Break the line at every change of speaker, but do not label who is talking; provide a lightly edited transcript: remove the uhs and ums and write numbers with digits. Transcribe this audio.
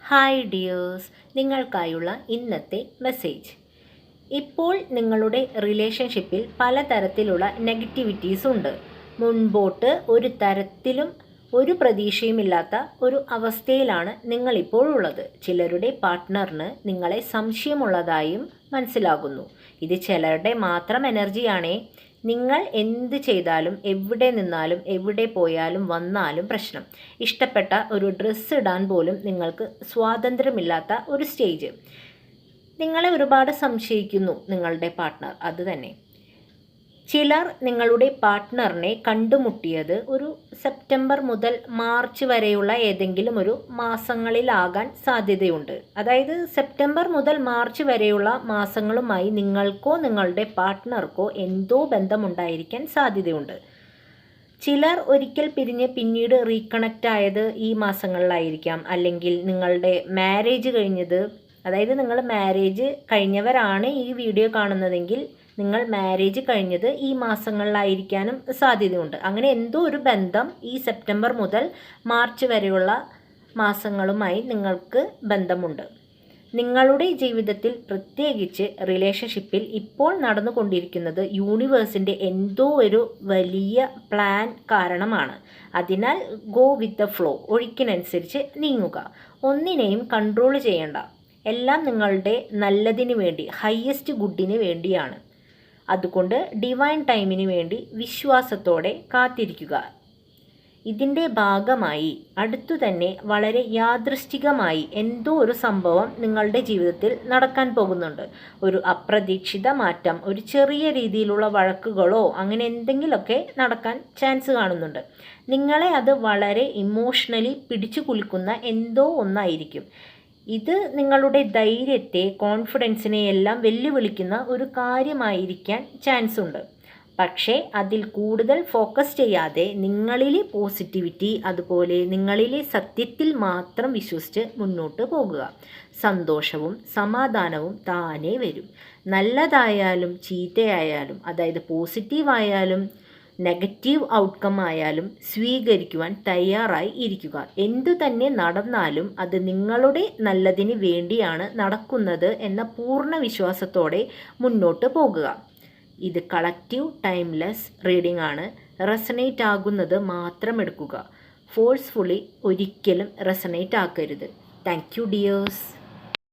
Hi dears, നിങ്ങൾക്കായുള്ള ഇന്നത്തെ message. ഇപ്പോൾ നിങ്ങളുടെ റിലേഷൻഷിപ്പിൽ പലതരത്തിലുള്ള നെഗറ്റിവിറ്റീസ് ഉണ്ട്. മുൻപോട്ട് ഒരു തരത്തിലും ഒരു പ്രതീക്ഷയുമില്ലാത്ത ഒരു അവസ്ഥയിലാണ് നിങ്ങളിപ്പോൾ ഉള്ളത്. ചിലരുടെ പാർട്ട്ണറിന് നിങ്ങളെ സംശയമുള്ളതായും മനസ്സിലാകുന്നു. ഇത് ചിലരുടെ മാത്രം എനർജിയാണേ. നിങ്ങൾ എന്ത് ചെയ്താലും എവിടെ നിന്നാലും എവിടെ പോയാലും വന്നാലും പ്രശ്നം. ഇഷ്ടപ്പെട്ട ഒരു ഡ്രസ്സ് ഇടാൻ പോലും നിങ്ങൾക്ക് സ്വാതന്ത്ര്യമില്ലാത്ത ഒരു സ്റ്റേജ്. നിങ്ങളെ ഒരുപാട് സംശയിക്കുന്നു നിങ്ങളുടെ പാർട്ട്ണർ. അതുതന്നെ ചിലർ നിങ്ങളുടെ പാർട്ട്ണറിനെ കണ്ടുമുട്ടിയത് ഒരു സെപ്റ്റംബർ മുതൽ മാർച്ച് വരെയുള്ള ഏതെങ്കിലും ഒരു മാസങ്ങളിലാകാൻ സാധ്യതയുണ്ട്. അതായത് സെപ്റ്റംബർ മുതൽ മാർച്ച് വരെയുള്ള മാസങ്ങളുമായി നിങ്ങൾക്കോ നിങ്ങളുടെ പാർട്ട്ണർക്കോ എന്തോ ബന്ധമുണ്ടായിരിക്കാൻ സാധ്യതയുണ്ട്. ചിലർ ഒരിക്കൽ പിരിഞ്ഞ് പിന്നീട് റീകണക്റ്റ് ആയത് ഈ മാസങ്ങളിലായിരിക്കാം. അല്ലെങ്കിൽ നിങ്ങളുടെ മാരേജ് കഴിഞ്ഞത്, അതായത് നിങ്ങൾ മാരേജ് കഴിഞ്ഞവരാണ് ഈ വീഡിയോ കാണുന്നതെങ്കിൽ നിങ്ങൾ മാരേജ് കഴിഞ്ഞത് ഈ മാസങ്ങളിലായിരിക്കാനും സാധ്യതയുണ്ട്. അങ്ങനെ എന്തോ ഒരു ബന്ധം ഈ സെപ്റ്റംബർ മുതൽ മാർച്ച് വരെയുള്ള മാസങ്ങളുമായി നിങ്ങൾക്ക് ബന്ധമുണ്ട്. നിങ്ങളുടെ ജീവിതത്തിൽ, പ്രത്യേകിച്ച് റിലേഷൻഷിപ്പിൽ ഇപ്പോൾ നടന്നുകൊണ്ടിരിക്കുന്നത് യൂണിവേഴ്സിൻ്റെ എന്തോ ഒരു വലിയ പ്ലാൻ കാരണമാണ്. അതിനാൽ ഗോ വിത്ത് ദ ഫ്ലോ, ഒഴുക്കിനനുസരിച്ച് നീങ്ങുക. ഒന്നിനെയും കൺട്രോൾ ചെയ്യേണ്ട. എല്ലാം നിങ്ങളുടെ നല്ലതിന് വേണ്ടി, ഹയ്യസ്റ്റ് ഗുഡിന് വേണ്ടിയാണ്. അതുകൊണ്ട് ഡിവൈൻ ടൈമിന് വേണ്ടി വിശ്വാസത്തോടെ കാത്തിരിക്കുക. ഇതിൻ്റെ ഭാഗമായി അടുത്തു തന്നെ വളരെ യാദൃശ്ചികമായി എന്തോ ഒരു സംഭവം നിങ്ങളുടെ ജീവിതത്തിൽ നടക്കാൻ പോകുന്നുണ്ട്. ഒരു അപ്രതീക്ഷിത മാറ്റം, ഒരു ചെറിയ രീതിയിലുള്ള വഴക്കുകളോ അങ്ങനെ എന്തെങ്കിലുമൊക്കെ നടക്കാൻ ചാൻസ് കാണുന്നുണ്ട്. നിങ്ങളെ അത് വളരെ ഇമോഷണലി പിടിച്ചു കുലുക്കുന്ന എന്തോ ഒന്നായിരിക്കും. ഇത് നിങ്ങളുടെ ധൈര്യത്തെ, കോൺഫിഡൻസിനെ എല്ലാം വെല്ലുവിളിക്കുന്ന ഒരു കാര്യമായിരിക്കാൻ ചാൻസ് ഉണ്ട്. പക്ഷേ അതിൽ കൂടുതൽ ഫോക്കസ് ചെയ്യാതെ നിങ്ങളിലെ പോസിറ്റിവിറ്റി, അതുപോലെ നിങ്ങളിലെ സത്യത്തിൽ മാത്രം വിശ്വസിച്ച് മുന്നോട്ട് പോകുക. സന്തോഷവും സമാധാനവും താനേ വരും. നല്ലതായാലും ചീത്തയായാലും, അതായത് പോസിറ്റീവായാലും നെഗറ്റീവ് ഔട്ട്കം ആയാലും സ്വീകരിക്കുവാൻ തയ്യാറായി ഇരിക്കുക. എന്തു തന്നെ നടന്നാലും അത് നിങ്ങളുടെ നല്ലതിന് വേണ്ടിയാണ് നടക്കുന്നത് എന്ന പൂർണ്ണ വിശ്വാസത്തോടെ മുന്നോട്ട് പോകുക. ഇത് കളക്റ്റീവ് ടൈംലെസ് റീഡിംഗ് ആണ്. റെസനേറ്റ് ആകുന്നത് മാത്രം എടുക്കുക. ഫോഴ്സ്ഫുള്ളി ഒരിക്കലും റെസനേറ്റ് ആക്കരുത്. Thank you dears.